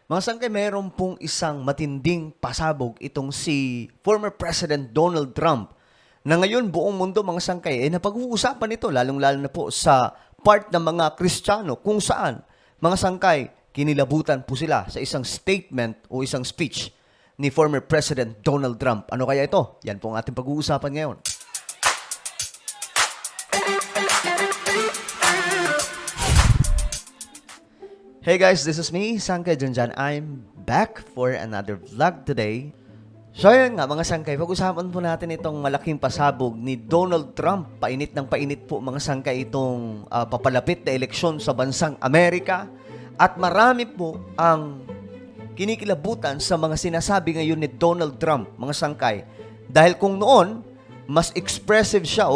Mga sangkay, mayroon pong isang matinding pasabog itong si former President Donald Trump na ngayon buong mundo, mga sangkay, napag-uusapan ito, lalong-lalo na po sa part ng mga Kristiyano kung saan, mga sangkay, kinilabutan po sila sa isang statement o isang speech ni former President Donald Trump. Ano kaya ito? Yan po ang ating pag-uusapan ngayon. Hey guys, this is me, Sangkay Janjan. I'm back for another vlog today. So yun nga mga sangkay, pag-usapan po natin itong malaking pasabog ni Donald Trump. Painit ng painit po mga sangkay itong papalapit na eleksyon sa bansang Amerika. At marami po ang kinikilabutan sa mga sinasabi ngayon ni Donald Trump, mga sangkay. Dahil kung noon, mas expressive siya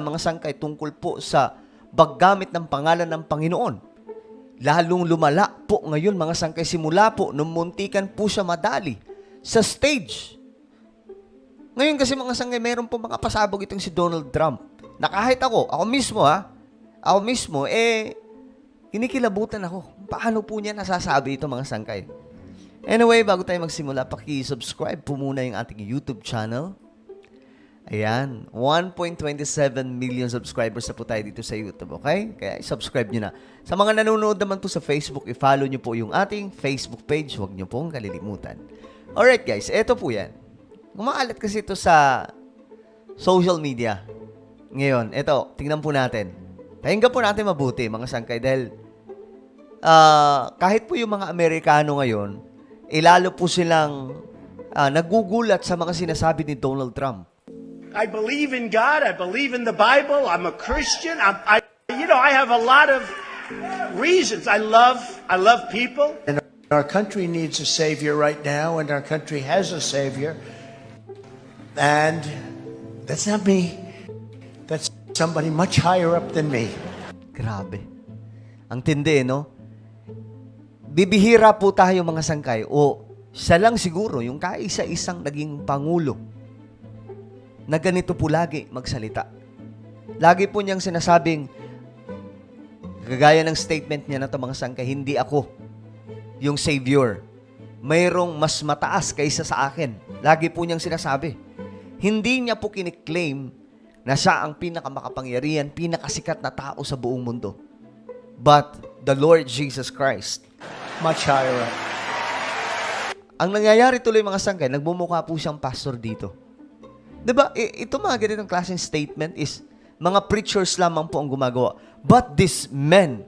mga sangkay tungkol po sa paggamit ng pangalan ng Panginoon. Lalong lumala po ngayon mga sangkay simula po nung muntikan po siya madali sa stage. Ngayon kasi mga sangkay meron po mga pasabog itong si Donald Trump. Na kahit ako mismo kinikilabutan ako. Paano po niya nasasabi ito mga sangkay? Anyway, bago tayo magsimula, paki-subscribe po muna yung ating YouTube channel. Ayan, 1.27 million subscribers na po tayo dito sa YouTube, okay? Kaya subscribe nyo na. Sa mga nanonood naman po sa Facebook, i-follow nyo po yung ating Facebook page. Huwag nyo pong kalilimutan. Alright guys, eto po yan. Kumakalat kasi ito sa social media. Ngayon, eto, tingnan po natin. Pakinggan po natin mabuti, mga sangkay, dahil kahit po yung mga Amerikano ngayon, lalo po silang nagugulat sa mga sinasabi ni Donald Trump. I believe in God. I believe in the Bible. I'm a Christian. I have a lot of reasons. I love people. And our country needs a savior right now, and our country has a savior. And that's not me. That's somebody much higher up than me. Grabe. Ang tindi, no? Bibihira po tayo mga sangkay o siya lang siguro yung kaisa-isang naging pangulo na ganito po lagi magsalita. Lagi po niyang sinasabing, kagaya ng statement niya na ito mga sangkay, hindi ako yung savior. Mayroong mas mataas kaysa sa akin. Lagi po niyang sinasabi. Hindi niya po kiniklaim na siya ang pinakamakapangyarihan, pinakasikat na tao sa buong mundo. But the Lord Jesus Christ. Much higher up. Ang nangyayari tuloy mga sangkay, nagmumukha po siyang pastor dito. Diba? Ito mga ganitong klaseng statement is mga preachers lamang po ang gumagawa. But these men,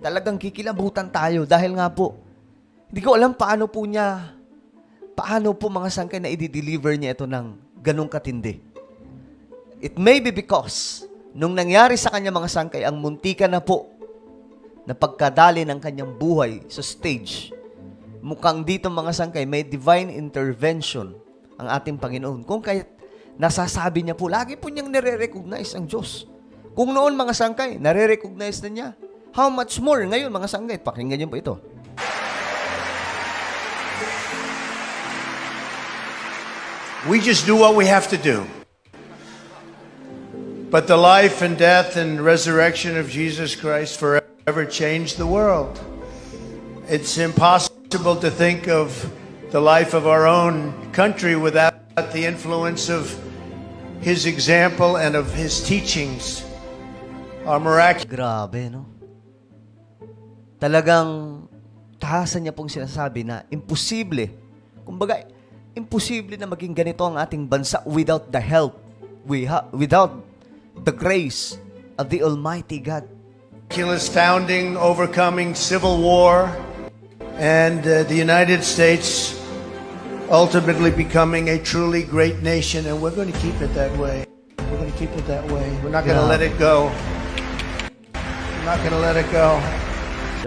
talagang kikilabutan tayo dahil nga po, hindi ko alam paano po mga sangkay na i-deliver niya ito ng ganong katindi. It may be because, nung nangyari sa kanya mga sangkay, ang muntika na po na pagkadali ng kanyang buhay sa stage, mukhang dito mga sangkay, may divine intervention ang ating Panginoon. Kung kaya nasasabi niya po, lagi po niyang nare-recognize ang Diyos. Kung noon mga sangkay, nare-recognize na niya. How much more ngayon mga sangkay? Pakinggan niyo po ito. We just do what we have to do. But the life and death and resurrection of Jesus Christ forever changed the world. It's impossible to think of the life of our own country without the influence of His example and of His teachings are miraculous. Grabe, no? Talagang taasan niya pong sinasabi na imposible. Kumbaga, imposible na maging ganito ang ating bansa without the help, without the grace of the Almighty God. Founding, overcoming civil war, and the United States ultimately becoming a truly great nation, and we're going to keep it that way. We're going to keep it that way. We're not going to let it go. We're not going to let it go.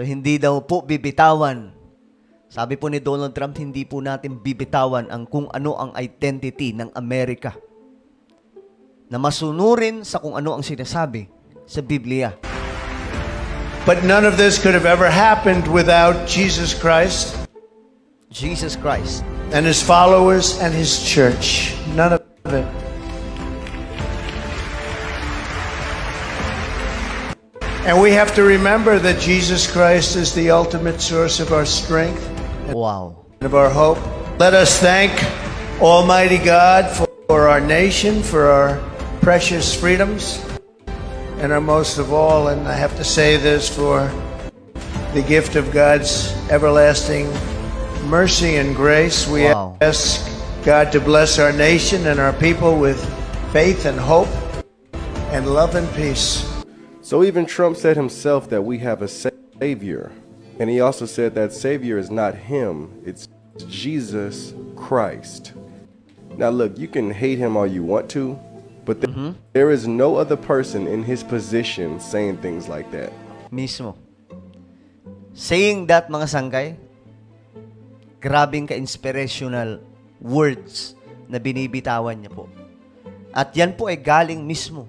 So, hindi daw po bibitawan. Sabi po ni Donald Trump, hindi po natin bibitawan ang kung ano ang identity ng Amerika. Na masunurin sa kung ano ang sinasabi sa Biblia. But none of this could have ever happened without Jesus Christ. Jesus Christ. And His followers and His church. None of it. And we have to remember that Jesus Christ is the ultimate source of our strength Wow. and of our hope. Let us thank Almighty God for our nation, for our precious freedoms, and our most of all, and I have to say this, for the gift of God's everlasting mercy and grace. We Wow. ask God to bless our nation and our people with faith and hope and love and peace. So even Trump said himself that we have a savior. And he also said that savior is not him, it's Jesus Christ. Now look, you can hate him all you want to, but there is no other person in his position saying things like that. Mismo. Saying that, mga sangkay, grabing ka-inspirational words na binibitawan niya po. At yan po ay galing mismo.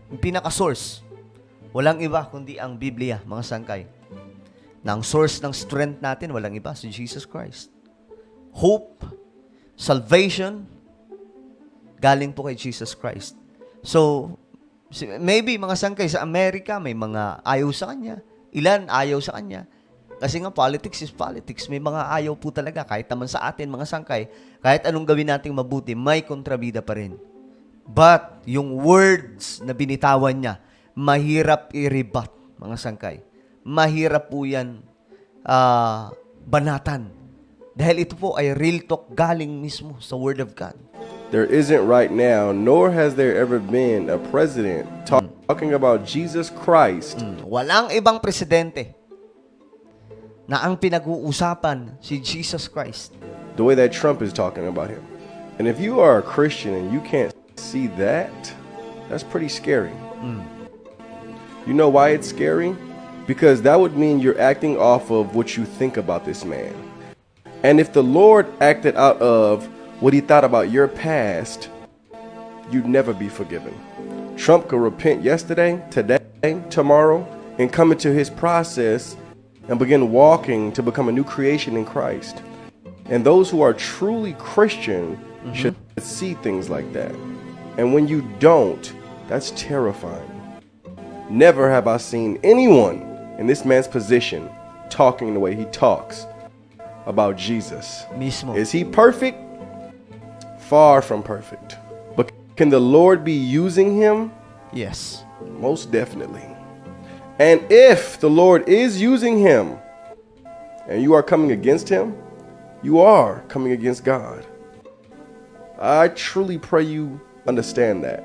Yung pinaka-source. Walang iba kundi ang Biblia, mga sangkay. Na ang source ng strength natin, walang iba, si Jesus Christ. Hope, salvation, galing po kay Jesus Christ. So, maybe mga sangkay sa Amerika, may mga ayaw sa Kanya. Ilan ayaw sa Kanya. Kasi nga, politics is politics. May mga ayaw po talaga. Kahit naman sa atin, mga sangkay, kahit anong gawin nating mabuti, may kontrabida pa rin. But, yung words na binitawan niya, mahirap i-rebut, mga sangkay. Mahirap po yan banatan. Dahil ito po ay real talk galing mismo sa Word of God. There isn't right now, nor has there ever been a president talking about Jesus Christ Walang ibang presidente na ang pinag-uusapan si Jesus Christ. the way that Trump is talking about him. And if you are a Christian and you can't see that, that's pretty scary. You know why it's scary? Because that would mean you're acting off of what you think about this man. And if the Lord acted out of what he thought about your past, you'd never be forgiven. Trump could repent yesterday, today, tomorrow, and come into his process and begin walking to become a new creation in Christ. And those who are truly Christian should see things like that. And when you don't, that's terrifying. Never have I seen anyone in this man's position talking the way he talks about Jesus. Mismo. Is he perfect? Far from perfect. But can the Lord be using him? Yes. Most definitely. And if the Lord is using him and you are coming against him, you are coming against God. I truly pray you understand that.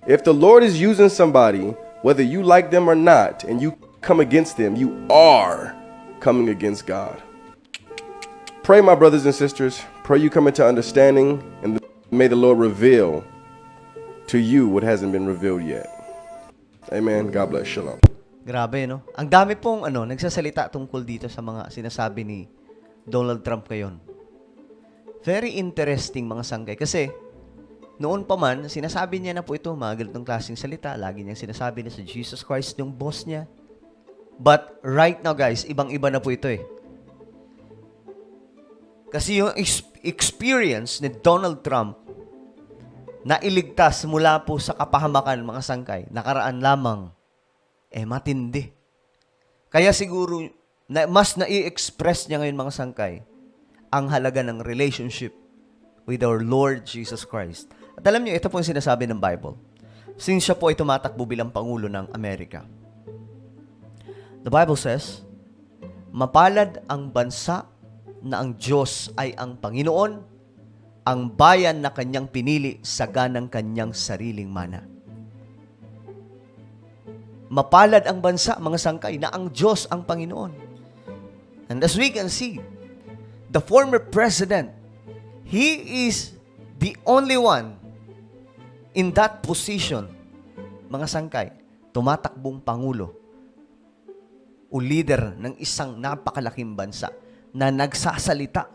If the Lord is using somebody, whether you like them or not, and you come against them, you are coming against God. Pray, my brothers and sisters, pray you come into understanding, and may the Lord reveal to you what hasn't been revealed yet. Amen. God bless. Shalom. Grabe, no? Ang dami pong nagsasalita tungkol dito sa mga sinasabi ni Donald Trump ngayon. Very interesting, mga sangkay. Kasi, noon pa man, sinasabi niya na po ito, mga ganitong klaseng salita. Lagi niyang sinasabi na si Jesus Christ yung boss niya. But right now, guys, ibang-iba na po ito eh. Kasi yung experience ni Donald Trump na iligtas mula po sa kapahamakan, mga sangkay, nakaraan lamang, matindi. Kaya siguro, mas nai-express niya ngayon, mga sangkay, ang halaga ng relationship with our Lord Jesus Christ. At alam niyo, ito po yung sinasabi ng Bible. Since siya po ay tumatakbo bilang Pangulo ng Amerika. The Bible says, mapalad ang bansa na ang Diyos ay ang Panginoon, ang bayan na kanyang pinili sa ganang kanyang sariling mana. Mapalad ang bansa, mga sangkay, na ang Diyos ang Panginoon. And as we can see, the former president, he is the only one in that position, mga sangkay, tumatakbong Pangulo o leader ng isang napakalaking bansa na nagsasalita,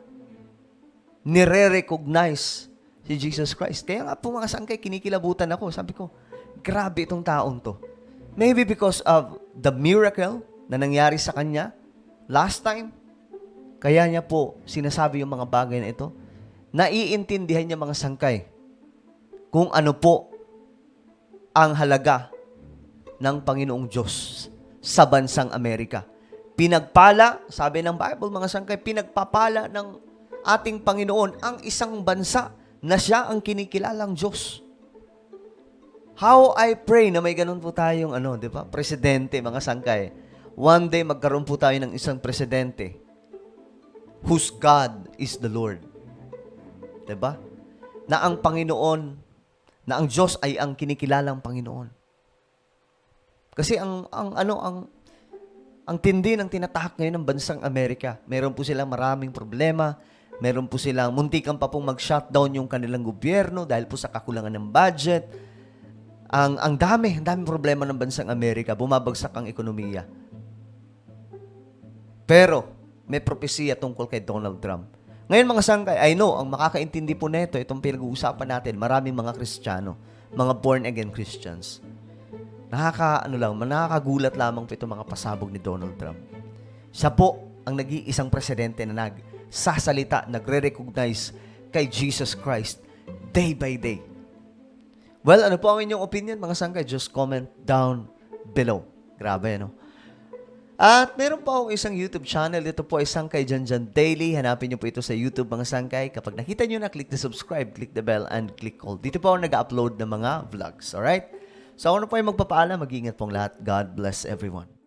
nire-recognize si Jesus Christ. Kaya nga po, mga sangkay, kinikilabutan ako. Sabi ko, grabe itong taong to. Maybe because of the miracle na nangyari sa kanya last time, kaya niya po sinasabi yung mga bagay na ito. Naiintindihan niya, mga sangkay, kung ano po ang halaga ng Panginoong Diyos sa bansang Amerika. Pinagpala, sabi ng Bible mga sangkay, pinagpapala ng ating Panginoon ang isang bansa na siya ang kinikilalang Diyos. How I pray na may ganun po tayong di ba? Presidente, mga sangkay. One day magkaroon po tayo ng isang presidente whose God is the Lord. 'Di ba? Na ang Panginoon, na ang Diyos ay ang kinikilalang Panginoon. Kasi ang tindi ng tinatahak ngayon ng bansang Amerika. Meron po silang maraming problema. Meron po silang muntikan pa pong mag-shutdown yung kanilang gobyerno dahil po sa kakulangan ng budget. Ang daming problema ng bansang Amerika. Bumabagsak ang ekonomiya. Pero may propesiya tungkol kay Donald Trump. Ngayon mga sangkay, I know, ang makakaintindi po nito, itong pinag-uusapan natin, maraming mga Kristiyano, mga born-again Christians. Nakakagulat lamang po itong mga pasabog ni Donald Trump. Siya po ang nag-iisang presidente na nagsasalita, nagre-recognize kay Jesus Christ day by day. Well, ano po ang inyong opinion mga sangkay? Just comment down below. Grabe, At meron po akong isang YouTube channel. Ito po ay Sangkay Janjan Daily. Hanapin niyo po ito sa YouTube mga sangkay. Kapag nakita niyo na, click the subscribe, click the bell, and click all. Dito po ako nag-upload ng mga vlogs. Alright? So ako na po ay magpapaalam. Mag-ingat pong lahat. God bless everyone.